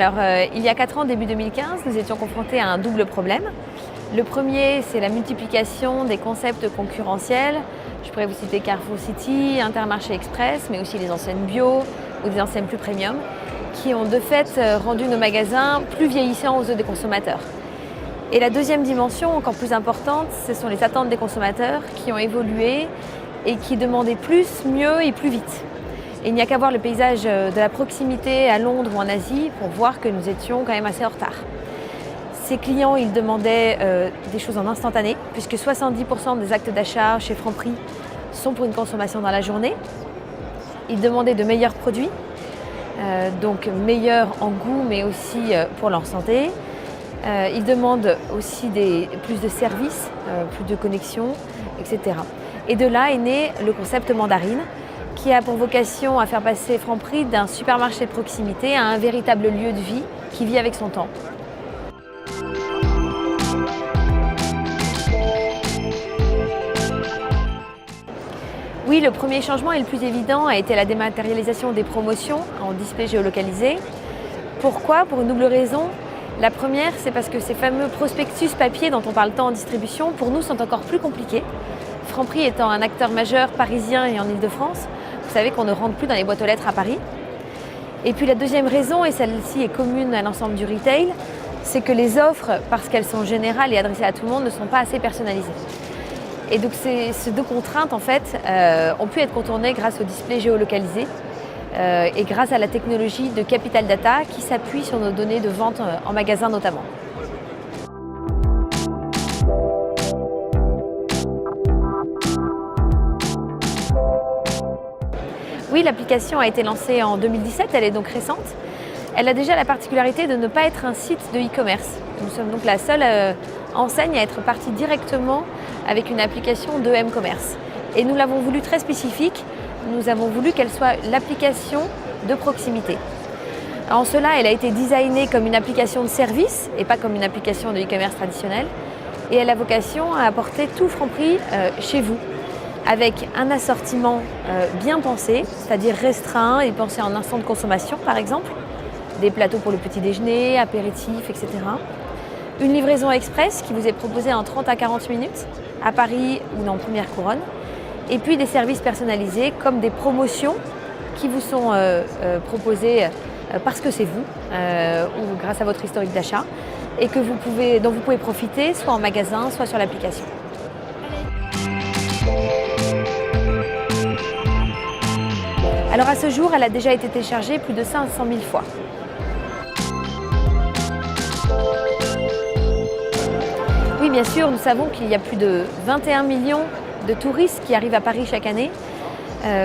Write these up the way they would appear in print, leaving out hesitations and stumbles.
Alors, il y a 4 ans, début 2015, nous étions confrontés à un double problème. Le premier, c'est la multiplication des concepts concurrentiels. Je pourrais vous citer Carrefour City, Intermarché Express, mais aussi les enseignes bio ou des enseignes plus premium, qui ont de fait rendu nos magasins plus vieillissants aux yeux des consommateurs. Et la deuxième dimension, encore plus importante, ce sont les attentes des consommateurs qui ont évolué et qui demandaient plus, mieux et plus vite. Et il n'y a qu'à voir le paysage de la proximité à Londres ou en Asie pour voir que nous étions quand même assez en retard. Ces clients, ils demandaient des choses en instantané, puisque 70% des actes d'achat chez Franprix sont pour une consommation dans la journée. Ils demandaient de meilleurs produits, donc meilleurs en goût, mais aussi pour leur santé. Ils demandent aussi plus de services, plus de connexions, etc. Et de là est né le concept Mandarine, qui a pour vocation à faire passer Franprix d'un supermarché de proximité à un véritable lieu de vie qui vit avec son temps. Oui, le premier changement et le plus évident a été la dématérialisation des promotions en display géolocalisé. Pourquoi? Pour une double raison. La première, c'est parce que ces fameux prospectus papier dont on parle tant en distribution, pour nous, sont encore plus compliqués. Franprix étant un acteur majeur parisien et en Ile-de-France, vous savez qu'on ne rentre plus dans les boîtes aux lettres à Paris. Et puis la deuxième raison, et celle-ci est commune à l'ensemble du retail, c'est que les offres, parce qu'elles sont générales et adressées à tout le monde, ne sont pas assez personnalisées. Et donc ces deux contraintes, en fait, ont pu être contournées grâce au display géolocalisé et grâce à la technologie de Capital Data qui s'appuie sur nos données de vente en magasin notamment. Oui, l'application a été lancée en 2017, elle est donc récente. Elle a déjà la particularité de ne pas être un site de e-commerce. Nous sommes donc la seule enseigne à être partie directement avec une application de m-commerce. Et nous l'avons voulu très spécifique, nous avons voulu qu'elle soit l'application de proximité. En cela, elle a été designée comme une application de service et pas comme une application de e-commerce traditionnelle. Et elle a vocation à apporter tout Franprix chez vous, avec un assortiment bien pensé, c'est-à-dire restreint et pensé en instant de consommation par exemple, des plateaux pour le petit déjeuner, apéritifs, etc. Une livraison express qui vous est proposée en 30 à 40 minutes à Paris ou dans Première Couronne. Et puis des services personnalisés comme des promotions qui vous sont proposées parce que c'est vous ou grâce à votre historique d'achat et dont vous pouvez profiter soit en magasin, soit sur l'application. Alors à ce jour, elle a déjà été téléchargée plus de 500 000 fois. Oui, bien sûr, nous savons qu'il y a plus de 21 millions de touristes qui arrivent à Paris chaque année.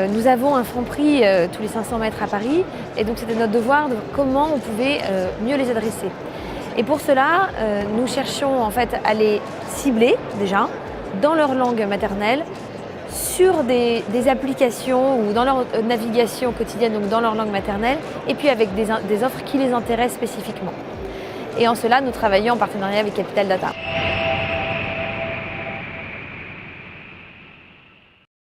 Nous avons un Franprix tous les 500 mètres à Paris et donc c'était notre devoir de comment on pouvait mieux les adresser. Et pour cela, nous cherchions en fait à les cibler déjà dans leur langue maternelle, sur des applications ou dans leur navigation quotidienne, donc dans leur langue maternelle, et puis avec des offres qui les intéressent spécifiquement. Et en cela, nous travaillons en partenariat avec Capital Data.